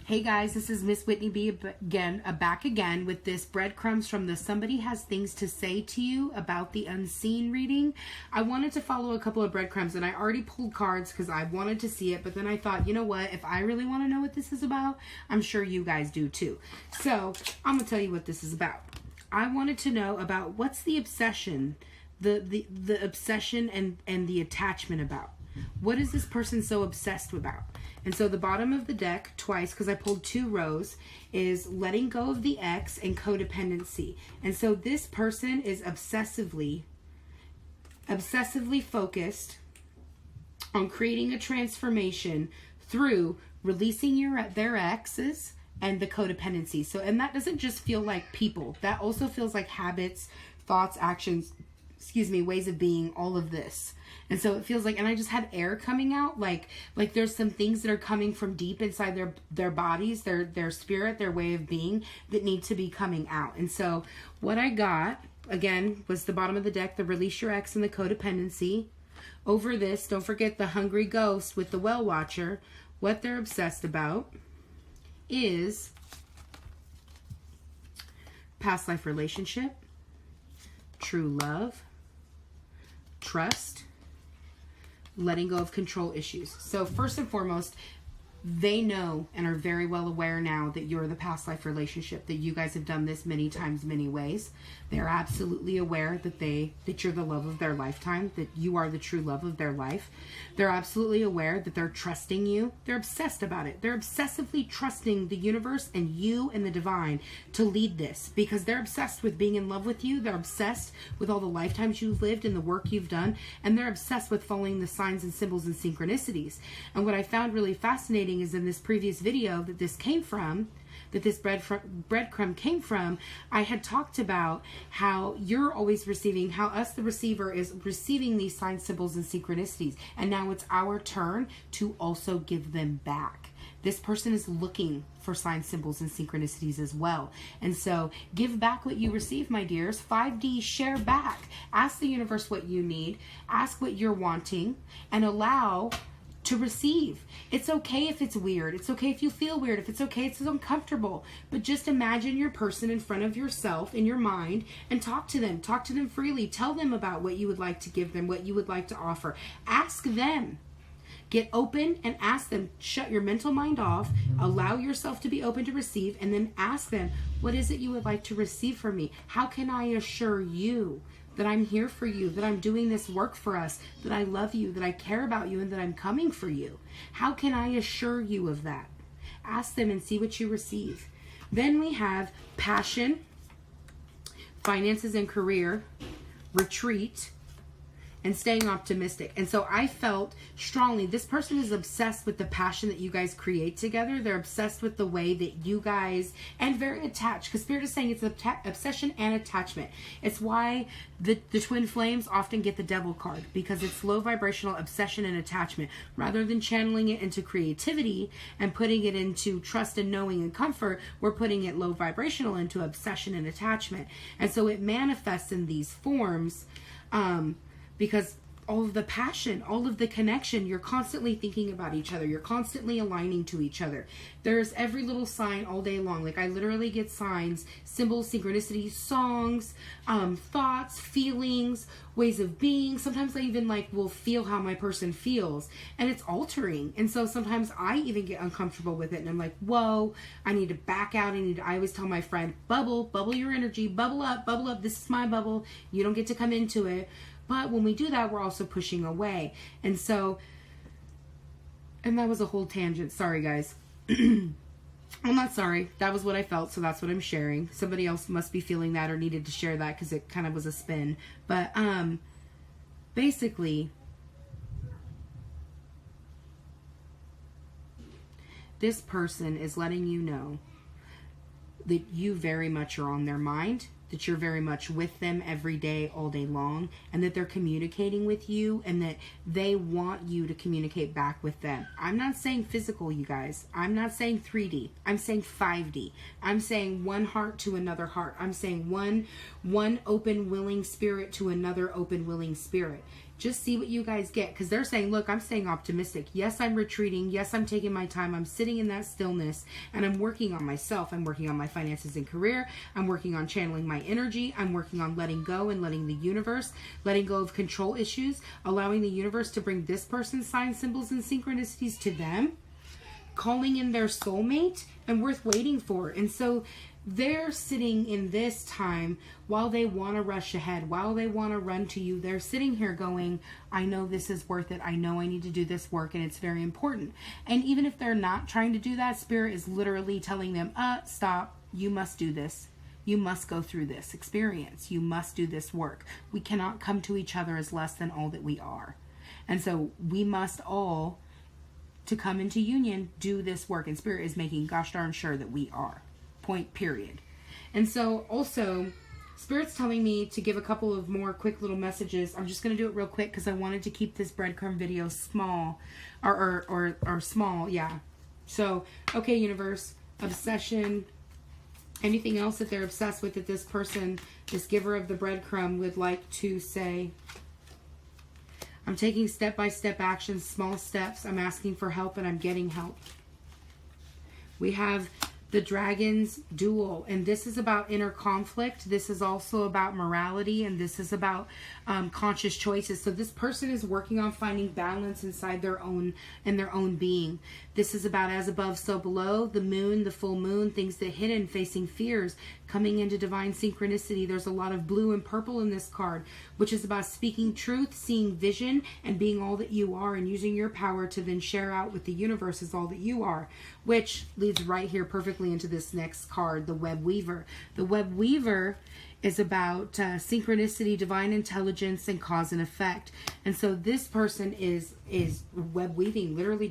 Hey guys, this is Miss Whitney B back again with this breadcrumbs from the Somebody Has Things to Say to You About the Unseen reading. I wanted to follow a couple of breadcrumbs and I already pulled cards because I wanted to see it, but then I thought, you know what, if I really want to know what this is about, I'm sure you guys do too. So I'm going to tell you what this is about. I wanted to know about what's the obsession, the obsession and the attachment about. What is this person so obsessed about? And so the bottom of the deck, twice, because I pulled two rows, is letting go of the ex and codependency. And so this person is obsessively focused on creating a transformation through releasing their exes and the codependency. So, and that doesn't just feel like people. That also feels like habits, thoughts, actions, ways of being, all of this. And so it feels like, and I just had air coming out, like there's some things that are coming from deep inside their bodies, their spirit, their way of being that need to be coming out. And so what I got, again, was the bottom of the deck, the release your ex and the codependency. Over this, don't forget the hungry ghost with the well watcher. What they're obsessed about is past life relationship, true love, trust, letting go of control issues. So first and foremost, they know and are very well aware now that you're the past life relationship, that you guys have done this many times, many ways. They're absolutely aware that you're the love of their lifetime, that you are the true love of their life. They're absolutely aware that they're trusting you. They're obsessed about it. They're obsessively trusting the universe and you and the divine to lead this, because they're obsessed with being in love with you. They're obsessed with all the lifetimes you've lived and the work you've done, and they're obsessed with following the signs and symbols and synchronicities. And what I found really fascinating is in this previous video that this came from, that this breadcrumb came from, I had talked about how you're always receiving, how us, the receiver, is receiving these signs, symbols, and synchronicities. And now it's our turn to also give them back. This person is looking for signs, symbols, and synchronicities as well. And so give back what you receive, my dears. 5D, share back. Ask the universe what you need. Ask what you're wanting and allow to receive. It's okay if it's weird. It's okay if you feel weird. If it's okay, it's uncomfortable. But just imagine your person in front of yourself in your mind and talk to them. Talk to them freely. Tell them about what you would like to give them, what you would like to offer. Ask them. Get open and ask them. Shut your mental mind off. Allow yourself to be open to receive, and then ask them, what is it you would like to receive from me? How can I assure you that I'm here for you, that I'm doing this work for us, that I love you, that I care about you, and that I'm coming for you? How can I assure you of that? Ask them and see what you receive. Then we have passion, finances and career, retreat, and staying optimistic. And so I felt strongly this person is obsessed with the passion that you guys create together. They're obsessed with the way that you guys, and very attached, because Spirit is saying it's obsession and attachment. It's why the twin flames often get the devil card, because it's low vibrational obsession and attachment. Rather than channeling it into creativity and putting it into trust and knowing and comfort, we're putting it low vibrational into obsession and attachment. And so it manifests in these forms, because all of the passion, all of the connection, you're constantly thinking about each other. You're constantly aligning to each other. There's every little sign all day long. Like I literally get signs, symbols, synchronicities, songs, thoughts, feelings, ways of being. Sometimes I even will feel how my person feels, and it's altering. And so sometimes I even get uncomfortable with it, and I'm like, whoa, I need to back out. I always tell my friend, bubble your energy, bubble up. This is my bubble. You don't get to come into it. But when we do that, we're also pushing away. And so, and that was a whole tangent. Sorry, guys. I'm not sorry. That was what I felt, so that's what I'm sharing. Somebody else must be feeling that or needed to share that because it kind of was a spin. But basically, this person is letting you know that you very much are on their mind, that you're very much with them every day, all day long, and that they're communicating with you, and that they want you to communicate back with them. I'm not saying physical, you guys. I'm not saying 3D. I'm saying 5D. I'm saying one heart to another heart. I'm saying one open, willing spirit to another open, willing spirit. Just see what you guys get, because they're saying, look, I'm staying optimistic. Yes, I'm retreating. Yes, I'm taking my time. I'm sitting in that stillness, and I'm working on myself. I'm working on my finances and career. I'm working on channeling my energy. I'm working on letting go and letting the universe, letting go of control issues, allowing the universe to bring this person's signs, symbols, and synchronicities to them, calling in their soulmate and worth waiting for. And so they're sitting in this time while they want to rush ahead, while they want to run to you. They're sitting here going, I know this is worth it. I know I need to do this work, and it's very important. And even if they're not trying to do that, Spirit is literally telling them, stop. You must do this. You must go through this experience. You must do this work. We cannot come to each other as less than all that we are. And so we must all, to come into union, do this work. And Spirit is making gosh darn sure that we are. Point, period. And so also, Spirit's telling me to give a couple of more quick little messages. I'm just going to do it real quick because I wanted to keep this breadcrumb video small. Or small, yeah. So, okay, universe, obsession, anything else that they're obsessed with that this person, this giver of the breadcrumb, would like to say. I'm taking step-by-step actions, small steps. I'm asking for help, and I'm getting help. We have the Dragon's Duel, and this is about inner conflict. This is also about morality, and this is about conscious choices. So this person is working on finding balance inside their own being. This is about as above, so below, the moon, the full moon, things that hidden, facing fears, coming into divine synchronicity. There's a lot of blue and purple in this card, which is about speaking truth, seeing vision, and being all that you are, and using your power to then share out with the universe as all that you are, which leads right here perfectly into this next card, the Web Weaver. The Web Weaver is about synchronicity, divine intelligence, and cause and effect. And so this person is web weaving, literally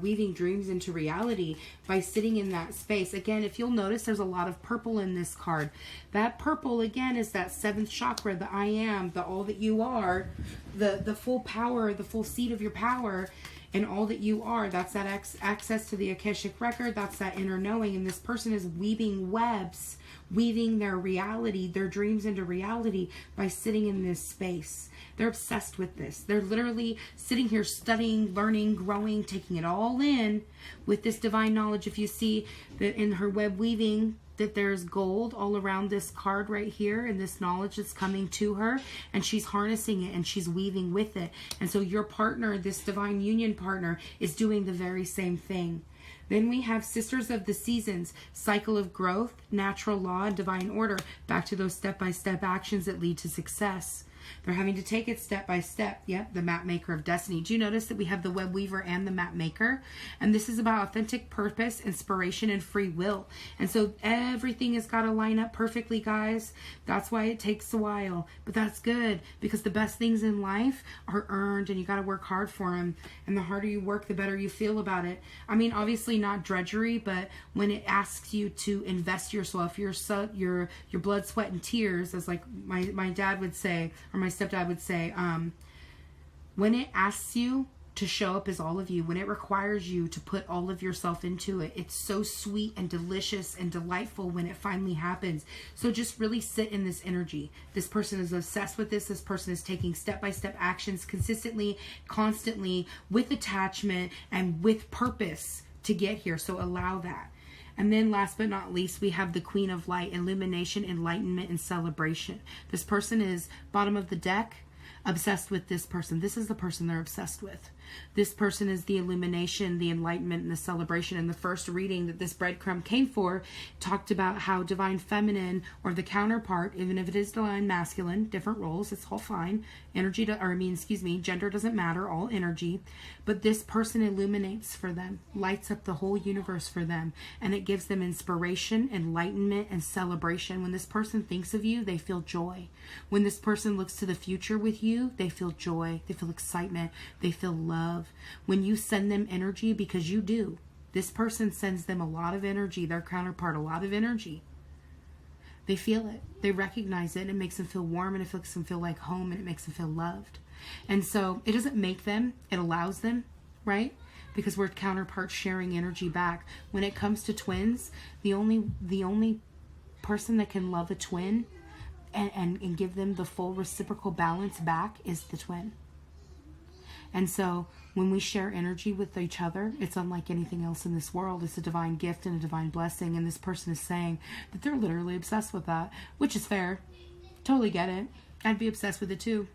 weaving dreams into reality by sitting in that space. Again, if you'll notice, there's a lot of purple in this card. That purple, again, is that 7th chakra, the I am, the all that you are, the full power, the full seat of your power, and all that you are. That's that access to the Akashic record. That's that inner knowing. And this person is weaving webs, weaving their reality, their dreams into reality by sitting in this space. They're obsessed with this. They're literally sitting here studying, learning, growing, taking it all in with this divine knowledge. If you see that in her web weaving, that there's gold all around this card right here, and this knowledge that's coming to her, and she's harnessing it and she's weaving with it. And so your partner, this divine union partner, is doing the very same thing. Then we have Sisters of the Seasons, cycle of growth, natural law, and divine order, back to those step-by-step actions that lead to success. They're having to take it step by step. Yep, the map maker of destiny. Do you notice that we have the web weaver and the map maker? And this is about authentic purpose, inspiration, and free will. And so everything has got to line up perfectly, guys. That's why it takes a while. But that's good, because the best things in life are earned, and you got to work hard for them. And the harder you work, the better you feel about it. I mean, obviously not drudgery, but when it asks you to invest yourself, your blood, sweat, and tears, as like my dad would say, or my stepdad would say, when it asks you to show up as all of you, when it requires you to put all of yourself into it, it's so sweet and delicious and delightful when it finally happens. So just really sit in this energy. This person is obsessed with this. This person is taking step-by-step actions consistently, constantly, with attachment and with purpose to get here. So allow that. And then last but not least, we have the Queen of Light, illumination, enlightenment, and celebration. This person is bottom of the deck, obsessed with this person. This is the person they're obsessed with. This person is the illumination, the enlightenment, and the celebration. And the first reading that this breadcrumb came for talked about how divine feminine, or the counterpart, even if it is divine masculine, different roles, it's all fine. Gender doesn't matter, all energy. But this person illuminates for them, lights up the whole universe for them, and it gives them inspiration, enlightenment, and celebration. When this person thinks of you, they feel joy. When this person looks to the future with you, they feel joy, they feel excitement, they feel love. When you send them energy, because you do, this person sends them a lot of energy, their counterpart, a lot of energy. They feel it, they recognize it, and it makes them feel warm, and it makes them feel like home, and it makes them feel loved. And so it doesn't make them, it allows them, right? Because we're counterparts sharing energy back. When it comes to twins, the only person that can love a twin and give them the full reciprocal balance back is the twin. And so when we share energy with each other, it's unlike anything else in this world. It's a divine gift and a divine blessing. And this person is saying that they're literally obsessed with that, which is fair. Totally get it. I'd be obsessed with it too.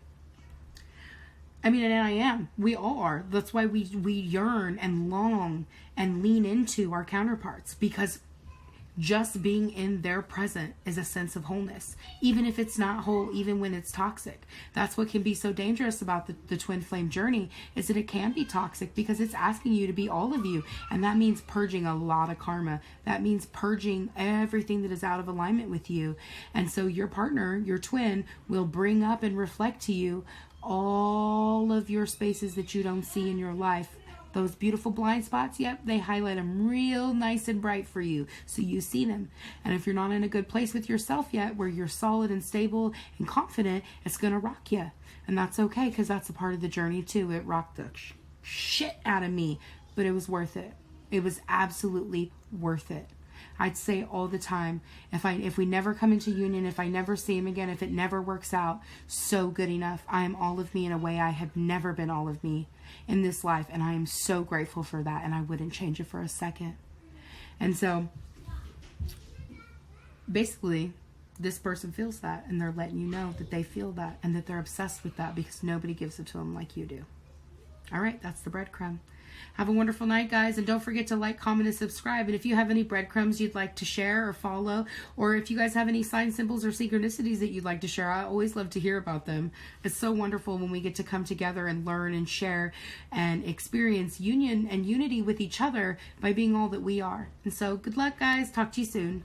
I mean, and I am. We all are. That's why we yearn and long and lean into our counterparts, because just being in their present is a sense of wholeness, even if it's not whole, even when it's toxic. That's what can be so dangerous about the twin flame journey, is that it can be toxic because it's asking you to be all of you. And that means purging a lot of karma. That means purging everything that is out of alignment with you. And so your partner, your twin, will bring up and reflect to you all of your spaces that you don't see in your life. Those beautiful blind spots, yep, they highlight them real nice and bright for you, so you see them. And if you're not in a good place with yourself yet, where you're solid and stable and confident, it's going to rock you. And that's okay, because that's a part of the journey too. It rocked the shit out of me, but it was worth it. It was absolutely worth it. I'd say all the time, if we never come into union, if I never see him again, if it never works out, so good enough. I am all of me in a way I have never been all of me in this life. And I am so grateful for that. And I wouldn't change it for a second. And so basically, this person feels that, and they're letting you know that they feel that and that they're obsessed with that, because nobody gives it to them like you do. All right, that's the breadcrumb. Have a wonderful night, guys, and don't forget to like, comment, and subscribe. And if you have any breadcrumbs you'd like to share or follow, or if you guys have any sign symbols or synchronicities that you'd like to share, I always love to hear about them. It's so wonderful when we get to come together and learn and share and experience union and unity with each other by being all that we are. And so good luck, guys. Talk to you soon.